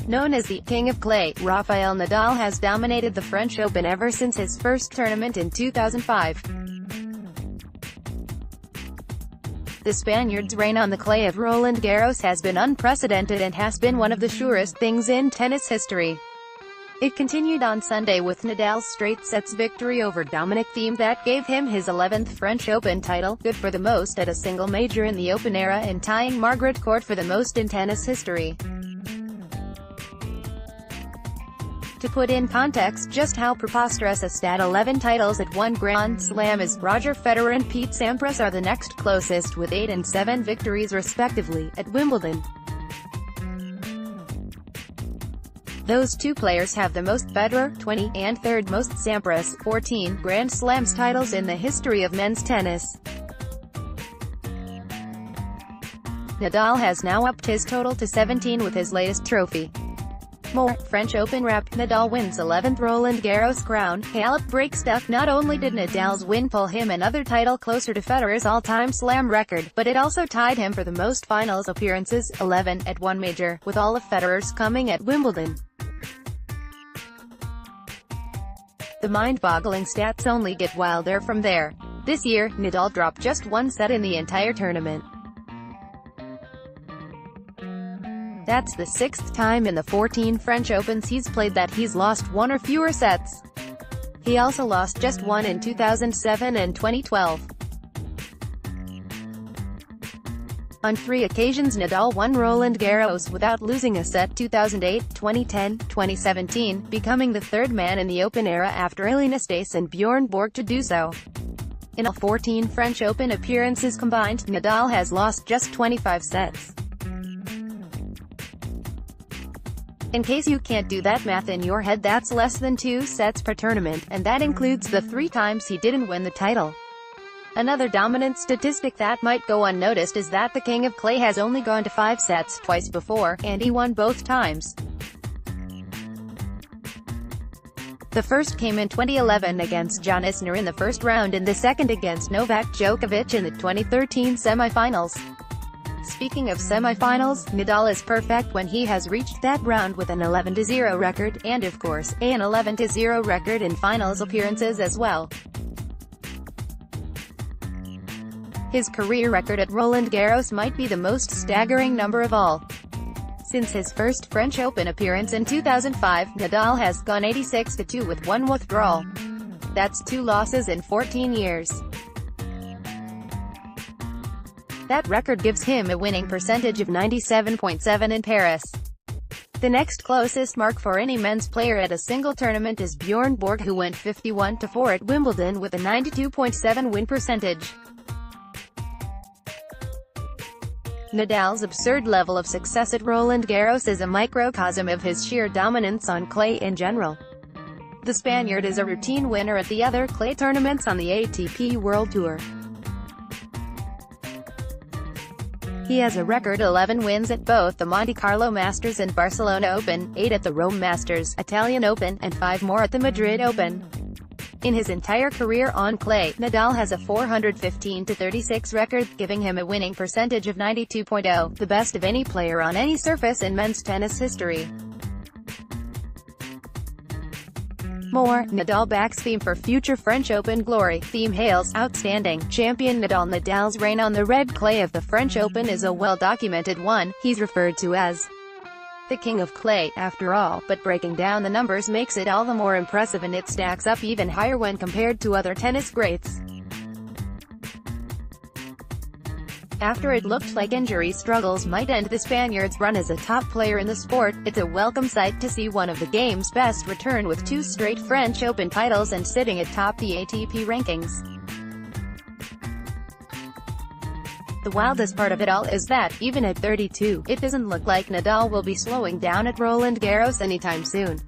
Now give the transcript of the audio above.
Known as the King of Clay, Rafael Nadal has dominated the French Open ever since his first tournament in 2005. The Spaniard's reign on the clay of Roland-Garros has been unprecedented and has been one of the surest things in tennis history. It continued on Sunday with Nadal's straight sets victory over Dominic Thiem that gave him his 11th French Open title, good for the most at a single major in the Open era and tying Margaret Court for the most in tennis history. To put in context just how preposterous a stat 11 titles at one Grand Slam is, Roger Federer and Pete Sampras are the next closest with 8 and 7 victories respectively, at Wimbledon. Those two players have the most Federer, 20, and third most Sampras, 14, Grand Slams titles in the history of men's tennis. Nadal has now upped his total to 17 with his latest trophy. More French Open rep, Nadal wins 11th Roland-Garros crown. Gallup breaks stuff. Not only did Nadal's win pull him another title closer to Federer's all-time slam record, but it also tied him for the most finals appearances, 11, at one major, with all of Federer's coming at Wimbledon. The mind-boggling stats only get wilder from there. This year, Nadal dropped just one set in the entire tournament. That's the 6th time in the 14 French Opens he's played that he's lost one or fewer sets. He also lost just one in 2007 and 2012. On 3 occasions Nadal won Roland-Garros without losing a set: 2008, 2010, 2017, becoming the third man in the Open era after Elina Stace and Bjorn Borg to do so. In all 14 French Open appearances combined, Nadal has lost just 25 sets. In case you can't do that math in your head, that's less than 2 sets per tournament, and that includes the 3 times he didn't win the title. Another dominant statistic that might go unnoticed is that the King of Clay has only gone to 5 sets twice before, and he won both times. The first came in 2011 against John Isner in the first round and the second against Novak Djokovic in the 2013 semifinals. Speaking of semifinals, Nadal is perfect when he has reached that round with an 11-0 record, and of course, an 11-0 record in finals appearances as well. His career record at Roland-Garros might be the most staggering number of all. Since his first French Open appearance in 2005, Nadal has gone 86-2 with 1 withdrawal. That's 2 losses in 14 years. That record gives him a winning percentage of 97.7 in Paris. The next closest mark for any men's player at a single tournament is Bjorn Borg, who went 51-4 at Wimbledon with a 92.7 win percentage. Nadal's absurd level of success at Roland-Garros is a microcosm of his sheer dominance on clay in general. The Spaniard is a routine winner at the other clay tournaments on the ATP World Tour. He has a record 11 wins at both the Monte Carlo Masters and Barcelona Open, 8 at the Rome Masters, Italian Open, and 5 more at the Madrid Open. In his entire career on clay, Nadal has a 415-36 record, giving him a winning percentage of 92.0, the best of any player on any surface in men's tennis history. More, Nadal backs Thiem for future French Open glory. Thiem hails outstanding champion Nadal. Nadal's reign on the red clay of the French Open is a well-documented one. He's referred to as the King of Clay, after all, but breaking down the numbers makes it all the more impressive, and it stacks up even higher when compared to other tennis greats. After it looked like injury struggles might end the Spaniard's run as a top player in the sport, it's a welcome sight to see one of the game's best return with 2 straight French Open titles and sitting atop the ATP rankings. The wildest part of it all is that, even at 32, it doesn't look like Nadal will be slowing down at Roland-Garros anytime soon.